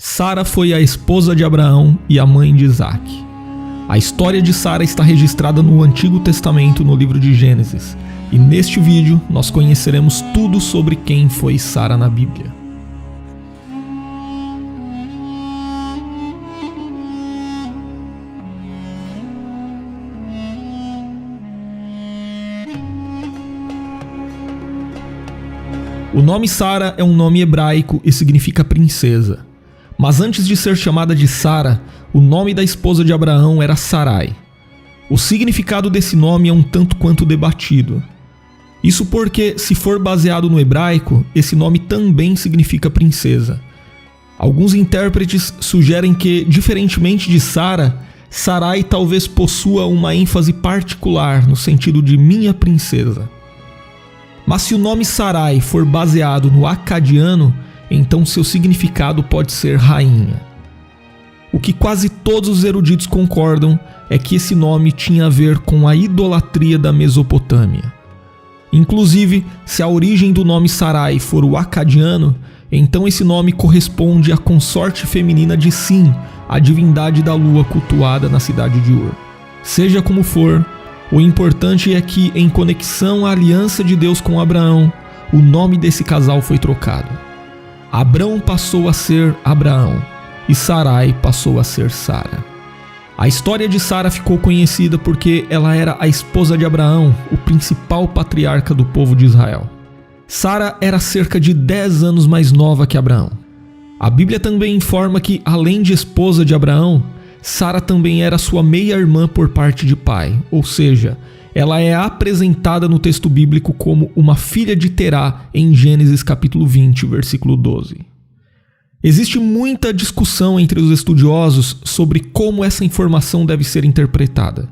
Sara foi a esposa de Abraão e a mãe de Isaque. A história de Sara está registrada no Antigo Testamento, no livro de Gênesis, e neste vídeo nós conheceremos tudo sobre quem foi Sara na Bíblia. O nome Sara é um nome hebraico e significa princesa. Mas antes de ser chamada de Sara, o nome da esposa de Abraão era Sarai. O significado desse nome é um tanto quanto debatido. Isso porque, se for baseado no hebraico, esse nome também significa princesa. Alguns intérpretes sugerem que, diferentemente de Sara, Sarai talvez possua uma ênfase particular no sentido de minha princesa. Mas se o nome Sarai for baseado no acadiano, então seu significado pode ser rainha. O que quase todos os eruditos concordam é que esse nome tinha a ver com a idolatria da Mesopotâmia. Inclusive, se a origem do nome Sarai for o acadiano, então esse nome corresponde à consorte feminina de Sim, a divindade da lua cultuada na cidade de Ur. Seja como for, o importante é que, em conexão à aliança de Deus com Abraão, o nome desse casal foi trocado. Abrão passou a ser Abraão e Sarai passou a ser Sara. A história de Sara ficou conhecida porque ela era a esposa de Abraão, o principal patriarca do povo de Israel. Sara era cerca de 10 anos mais nova que Abraão. A Bíblia também informa que, além de esposa de Abraão, Sara também era sua meia-irmã por parte de pai, ou seja, ela é apresentada no texto bíblico como uma filha de Terá em Gênesis capítulo 20, versículo 12. Existe muita discussão entre os estudiosos sobre como essa informação deve ser interpretada.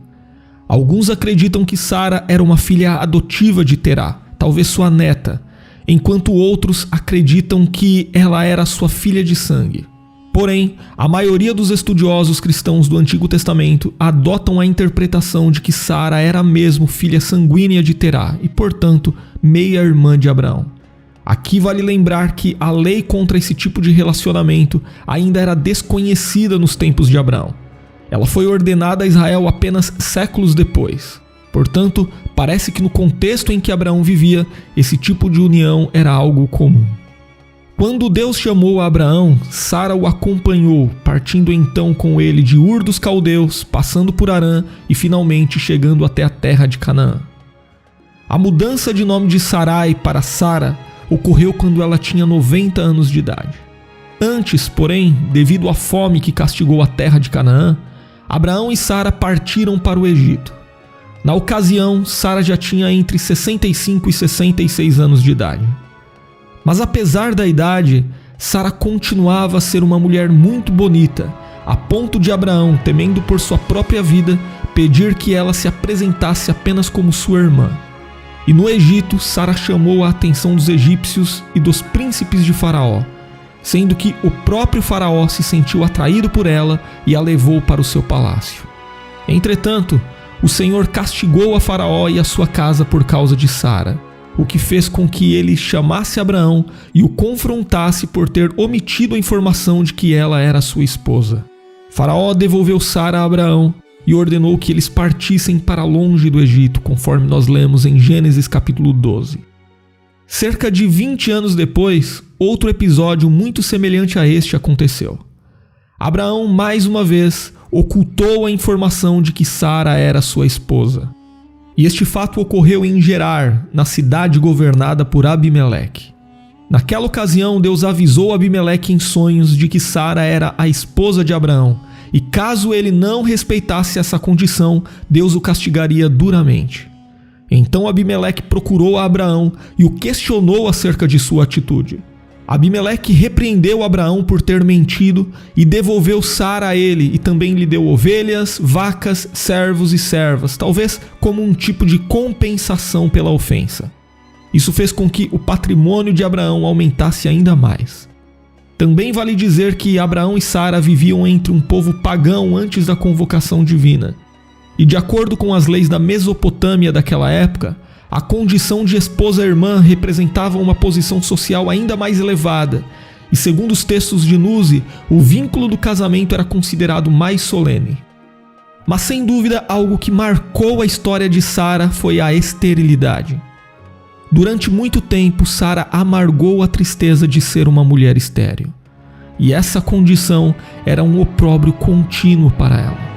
Alguns acreditam que Sara era uma filha adotiva de Terá, talvez sua neta, enquanto outros acreditam que ela era sua filha de sangue. Porém, a maioria dos estudiosos cristãos do Antigo Testamento adotam a interpretação de que Sara era mesmo filha sanguínea de Terá e, portanto, meia-irmã de Abraão. Aqui vale lembrar que a lei contra esse tipo de relacionamento ainda era desconhecida nos tempos de Abraão. Ela foi ordenada a Israel apenas séculos depois. Portanto, parece que no contexto em que Abraão vivia, esse tipo de união era algo comum. Quando Deus chamou a Abraão, Sara o acompanhou, partindo então com ele de Ur dos Caldeus, passando por Harã e finalmente chegando até a terra de Canaã. A mudança de nome de Sarai para Sara ocorreu quando ela tinha 90 anos de idade. Antes, porém, devido à fome que castigou a terra de Canaã, Abraão e Sara partiram para o Egito. Na ocasião, Sara já tinha entre 65 e 66 anos de idade. Mas apesar da idade, Sara continuava a ser uma mulher muito bonita, a ponto de Abraão, temendo por sua própria vida, pedir que ela se apresentasse apenas como sua irmã. E no Egito, Sara chamou a atenção dos egípcios e dos príncipes de Faraó, sendo que o próprio Faraó se sentiu atraído por ela e a levou para o seu palácio. Entretanto, o Senhor castigou a Faraó e a sua casa por causa de Sara, o que fez com que ele chamasse Abraão e o confrontasse por ter omitido a informação de que ela era sua esposa. Faraó devolveu Sara a Abraão e ordenou que eles partissem para longe do Egito, conforme nós lemos em Gênesis capítulo 12. Cerca de 20 anos depois, outro episódio muito semelhante a este aconteceu. Abraão, mais uma vez, ocultou a informação de que Sara era sua esposa. E este fato ocorreu em Gerar, na cidade governada por Abimeleque. Naquela ocasião, Deus avisou Abimeleque em sonhos de que Sara era a esposa de Abraão, e caso ele não respeitasse essa condição, Deus o castigaria duramente. Então Abimeleque procurou a Abraão e o questionou acerca de sua atitude. Abimeleque repreendeu Abraão por ter mentido e devolveu Sara a ele e também lhe deu ovelhas, vacas, servos e servas, talvez como um tipo de compensação pela ofensa. Isso fez com que o patrimônio de Abraão aumentasse ainda mais. Também vale dizer que Abraão e Sara viviam entre um povo pagão antes da convocação divina. E de acordo com as leis da Mesopotâmia daquela época, a condição de esposa-irmã representava uma posição social ainda mais elevada, e segundo os textos de Nuzi, o vínculo do casamento era considerado mais solene. Mas sem dúvida, algo que marcou a história de Sara foi a esterilidade. Durante muito tempo, Sara amargou a tristeza de ser uma mulher estéril. E essa condição era um opróbrio contínuo para ela.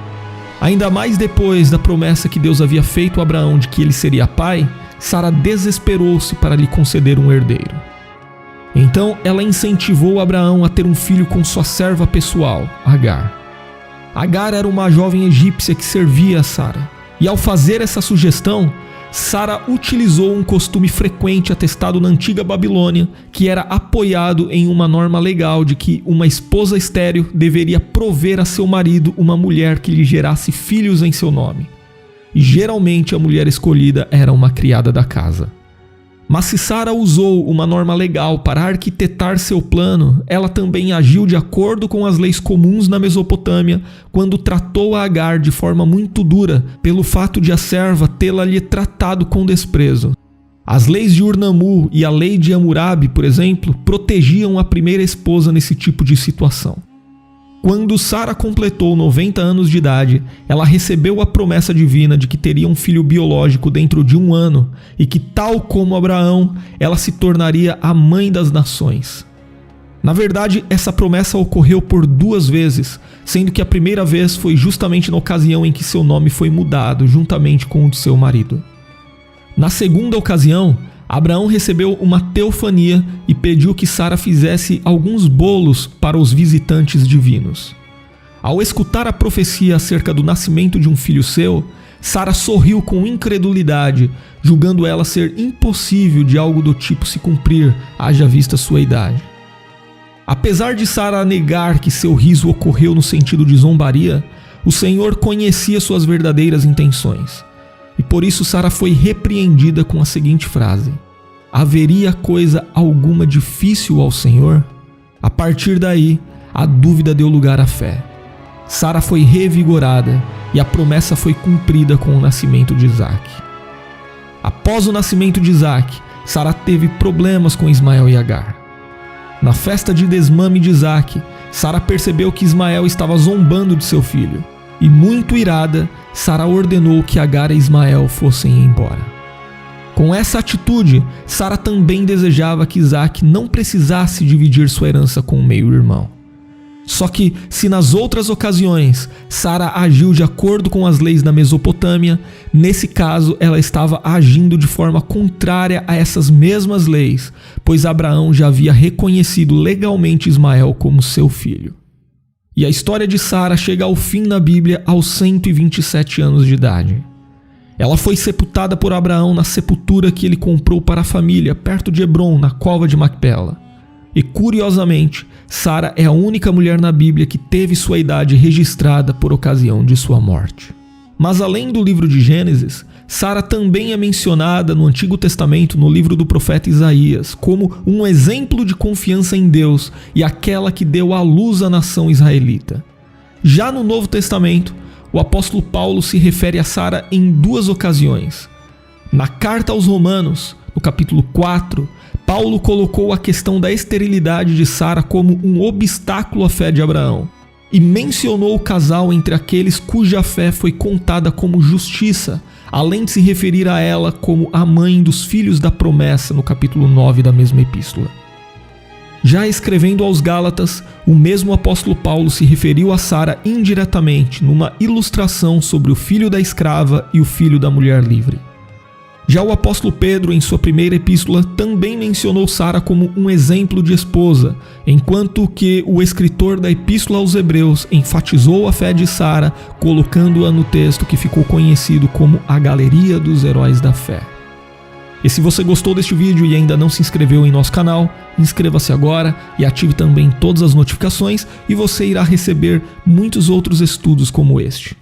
Ainda mais depois da promessa que Deus havia feito a Abraão de que ele seria pai, Sara desesperou-se para lhe conceder um herdeiro. Então ela incentivou Abraão a ter um filho com sua serva pessoal, Agar. Agar era uma jovem egípcia que servia a Sara. E ao fazer essa sugestão, Sara utilizou um costume frequente atestado na antiga Babilônia, que era apoiado em uma norma legal de que uma esposa estéril deveria prover a seu marido uma mulher que lhe gerasse filhos em seu nome. E geralmente a mulher escolhida era uma criada da casa. Mas se Sara usou uma norma legal para arquitetar seu plano, ela também agiu de acordo com as leis comuns na Mesopotâmia quando tratou a Agar de forma muito dura pelo fato de a serva tê-la lhe tratado com desprezo. As leis de Ur-Nammu e a lei de Hammurabi, por exemplo, protegiam a primeira esposa nesse tipo de situação. Quando Sara completou 90 anos de idade, ela recebeu a promessa divina de que teria um filho biológico dentro de 1 ano e que, tal como Abraão, ela se tornaria a mãe das nações. Na verdade, essa promessa ocorreu por 2 vezes, sendo que a primeira vez foi justamente na ocasião em que seu nome foi mudado, juntamente com o de seu marido. Na segunda ocasião, Abraão recebeu uma teofania e pediu que Sara fizesse alguns bolos para os visitantes divinos. Ao escutar a profecia acerca do nascimento de um filho seu, Sara sorriu com incredulidade, julgando ela ser impossível de algo do tipo se cumprir, haja vista sua idade. Apesar de Sara negar que seu riso ocorreu no sentido de zombaria, o Senhor conhecia suas verdadeiras intenções. E por isso Sara foi repreendida com a seguinte frase: haveria coisa alguma difícil ao Senhor? A partir daí, a dúvida deu lugar à fé. Sara foi revigorada e a promessa foi cumprida com o nascimento de Isaac. Após o nascimento de Isaac, Sara teve problemas com Ismael e Agar. Na festa de desmame de Isaac, Sara percebeu que Ismael estava zombando de seu filho. E muito irada, Sara ordenou que Agar e Ismael fossem embora. Com essa atitude, Sara também desejava que Isaac não precisasse dividir sua herança com o meio-irmão. Só que, se nas outras ocasiões Sara agiu de acordo com as leis da Mesopotâmia, nesse caso ela estava agindo de forma contrária a essas mesmas leis, pois Abraão já havia reconhecido legalmente Ismael como seu filho. E a história de Sara chega ao fim na Bíblia aos 127 anos de idade. Ela foi sepultada por Abraão na sepultura que ele comprou para a família, perto de Hebrom, na cova de Macpela. E curiosamente, Sara é a única mulher na Bíblia que teve sua idade registrada por ocasião de sua morte. Mas além do livro de Gênesis, Sara também é mencionada no Antigo Testamento, no livro do profeta Isaías, como um exemplo de confiança em Deus e aquela que deu à luz à nação israelita. Já no Novo Testamento, o apóstolo Paulo se refere a Sara em 2 ocasiões. Na carta aos Romanos, no capítulo 4, Paulo colocou a questão da esterilidade de Sara como um obstáculo à fé de Abraão e mencionou o casal entre aqueles cuja fé foi contada como justiça, além de se referir a ela como a mãe dos filhos da promessa no capítulo 9 da mesma epístola. Já escrevendo aos Gálatas, o mesmo apóstolo Paulo se referiu a Sara indiretamente numa ilustração sobre o filho da escrava e o filho da mulher livre. Já o apóstolo Pedro, em sua primeira epístola, também mencionou Sara como um exemplo de esposa, enquanto que o escritor da epístola aos Hebreus enfatizou a fé de Sara, colocando-a no texto que ficou conhecido como a Galeria dos Heróis da Fé. E se você gostou deste vídeo e ainda não se inscreveu em nosso canal, inscreva-se agora e ative também todas as notificações e você irá receber muitos outros estudos como este.